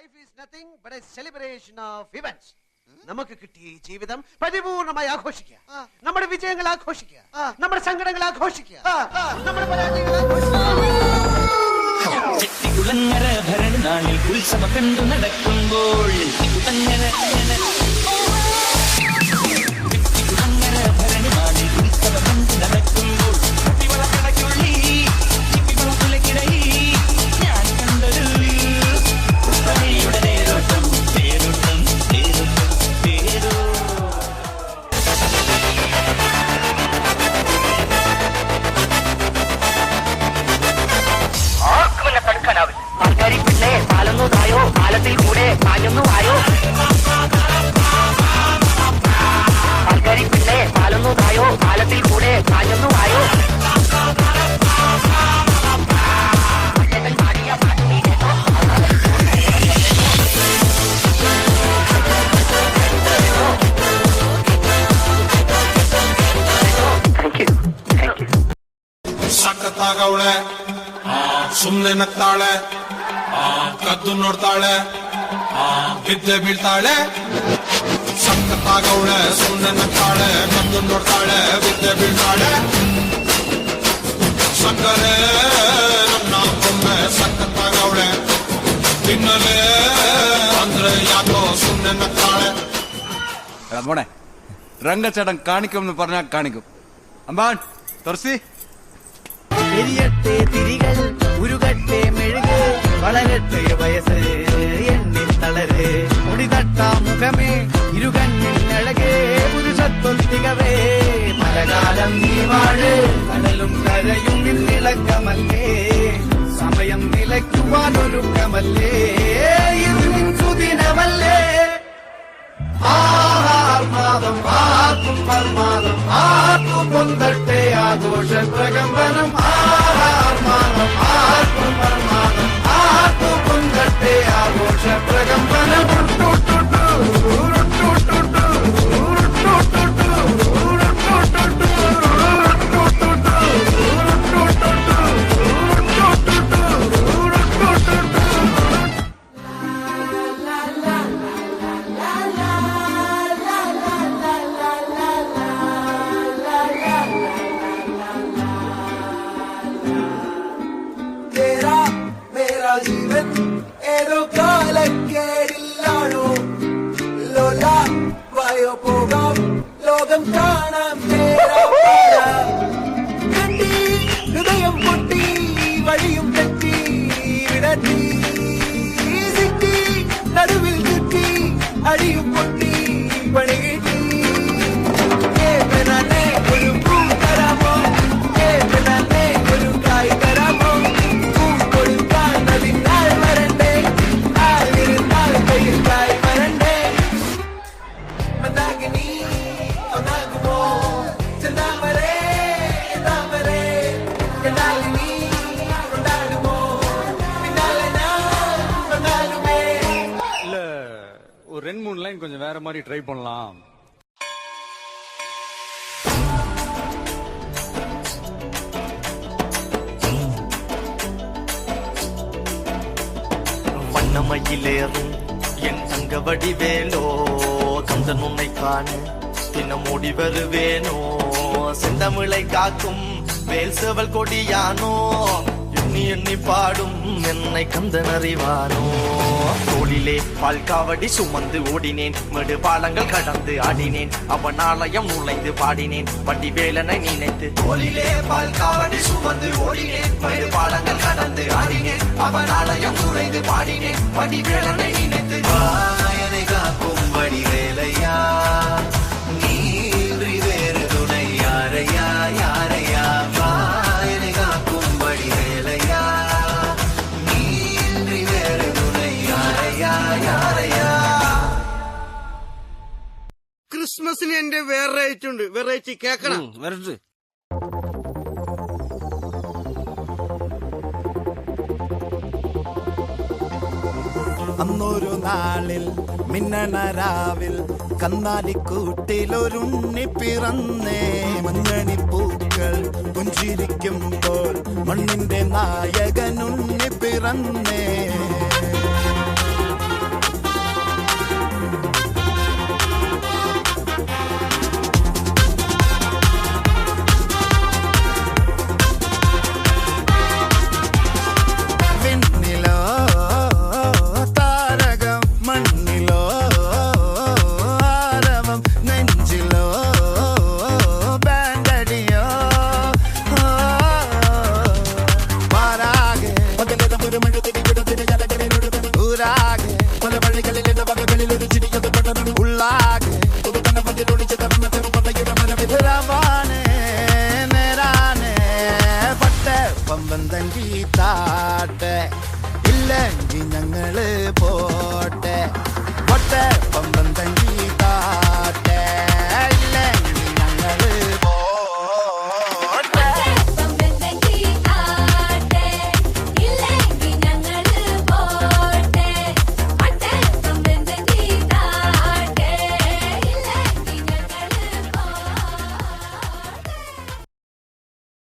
Life is nothing but a celebration of events. നമുക്ക് കിട്ടിയ ജീവിതം പരിപൂർണമായി ആഘോഷിക്കുക, നമ്മുടെ വിജയങ്ങൾ ആഘോഷിക്കുക, നമ്മുടെ സങ്കടങ്ങൾ ആഘോഷിക്കുക, നമ്മുടെ പരാജയങ്ങൾ ചെട്ടികുളങ്ങര ഭരണനാളിൽ ഉത്സവം കണ്ടു നടക്കുമ്പോൾ ചെട്ടികുളങ്ങര ഭരണനാളിൽ ഉത്സവം കണ്ടു നടക്കുമ്പോൾ ഞാൻ കണ്ടൊരു വഴിയുടെ നേരോട്ടം തേരോട്ടം തേരോട്ടം തേരോ ആൾക്കാരി പിന്നെ പാലൊന്നു തായോ പാലത്തിൽ കൂടെ പാഞ്ഞൊന്നു ആയോ ആൾക്കാരി പിന്നെ പാലൊന്നു തായോ പാലത്തിൽ കൂടെ പാഞ്ഞൊന്നു ആയോ ಸಖತ್ತಾಗವಳೆ ಸುಮ್ನೆ ನಗ್ತಾಳೆ ಕದ್ದು ನೋಡ್ತಾಳೆ ಬಿದ್ದೆ ಬೀಳ್ತಾಳೆ ಸಖತ್ತಾಗವಳೆ ಸುಮ್ನೆ ನಗ್ತಾಳೆ ಕದ್ದು ನೋಡ್ತಾಳೆ ಬಿದ್ದೆ ಬೀಳ್ತಾಳೆ ಸಕ್ಕರೆ ನನ್ನ ಒಮ್ಮೆ ಸಖತ್ತಾಗವಳೆ ತಿನ್ನಲೇ ಅಂದ್ರೆ ಯಾಕೋ ಸುಮ್ನೆ ನಗ್ತಾಳೆ മോനെ രംഗച്ചേട്ടൻ കാണിക്കുമെന്ന് പറഞ്ഞാൽ കാണിക്കും. അമ്പാൻ തുറസി എരിയട്ടെ തിരികൾ ഉരുകട്ടെ മെഴുക് വളരട്ടെ വയസ്സ് എണ്ണിൽ തളര് മുടിതട്ട മുഖമേ ഇരുകണ്ണിൽ അഴകേ പുരുഷത്വത്തികവേ മലകാലം നീ വാഴ് കടലും കരയും നിന്നിളക്കമല്ലേ സമയം നിലയ്ക്കുവാനൊരുക്കമല്ലേ ഇത് സുദിനമല്ലേ ആർമാദം ആർക്കും പർമാദം ആർക്കു പൊന്തട്ടെ ആഘോഷ പ്രകമ്പനം ആർമാദം ആർക്കും പർമാദം ആർക്കു പൊന്തട്ടെ ആഘോഷ പ്രകമ്പനം ജീവൻ ഏതോ കാലക്കേടില്ലാണോ ലോല വായോ പോകാം ലോകം കാണാം കണ്ടി ഹൃദയം പൊട്ടി വഴിയും തെറ്റി വിടത്തി സിറ്റി നടുവിൽ ചുറ്റി അടിയും പൊട്ടി പണി കിട്ടി ഒരു പൂ തരാമോ ഒരു കായ് തരാമോ ஒரு 2-3 லைன் கொஞ்சம் வேற மாதிரி ட்ரை பண்ணலாம். வண்ணமயிலேறும் என் தங்க வடிவேலோ கந்தன் உன்னை காண தினம் ஓடி வருவேனோ செந்தமிழை காக்கும் வேல் சேவல் கொடியானோ எண்ணி எண்ணி பாடும் என்னை கந்தன் அறிவானோ தோளிலே பால் காவடி சுமந்து ஓடினேன் மேடு பாலங்கள் கடந்து ஆடினேன் அவன் ஆலயம் நுழைந்து பாடினேன் வண்டி வேலனை நினைத்து தோளிலே பால் காவடி சுமந்து ஓடினேன் மேடு பாலங்கள் கடந்து ஆடினேன் அவன் ஆலயம் நுழைந்து பாடினேன் வண்டி வேலனை நினைத்து என்னை காக்கும் வடி வேலையா நீன்றி வேறு துணை யாரையா யாரையா என்னை காக்கும் வடி வேலையா நீன்றி வேறு துணை யாரையா யாரையா. ക്രിസ്മസിന് എന്റെ വെറൈറ്റി ഉണ്ട്, വെറൈറ്റി കേക്കണം. വരട്ടെ. അന്നൊരു നാളിൽ മിന്നണരാവിൽ കന്നാലിക്കൂട്ടിലൊരുണ്ണി പിറന്നേ മഞ്ഞണിപ്പൂക്കൾ പുഞ്ചിരിക്കുമ്പോൾ മണ്ണിന്റെ നായകനുണ്ണി പിറന്നേ മഴകളിൽ എന്ന വകകളിൽ ഒരു ചിരിയത്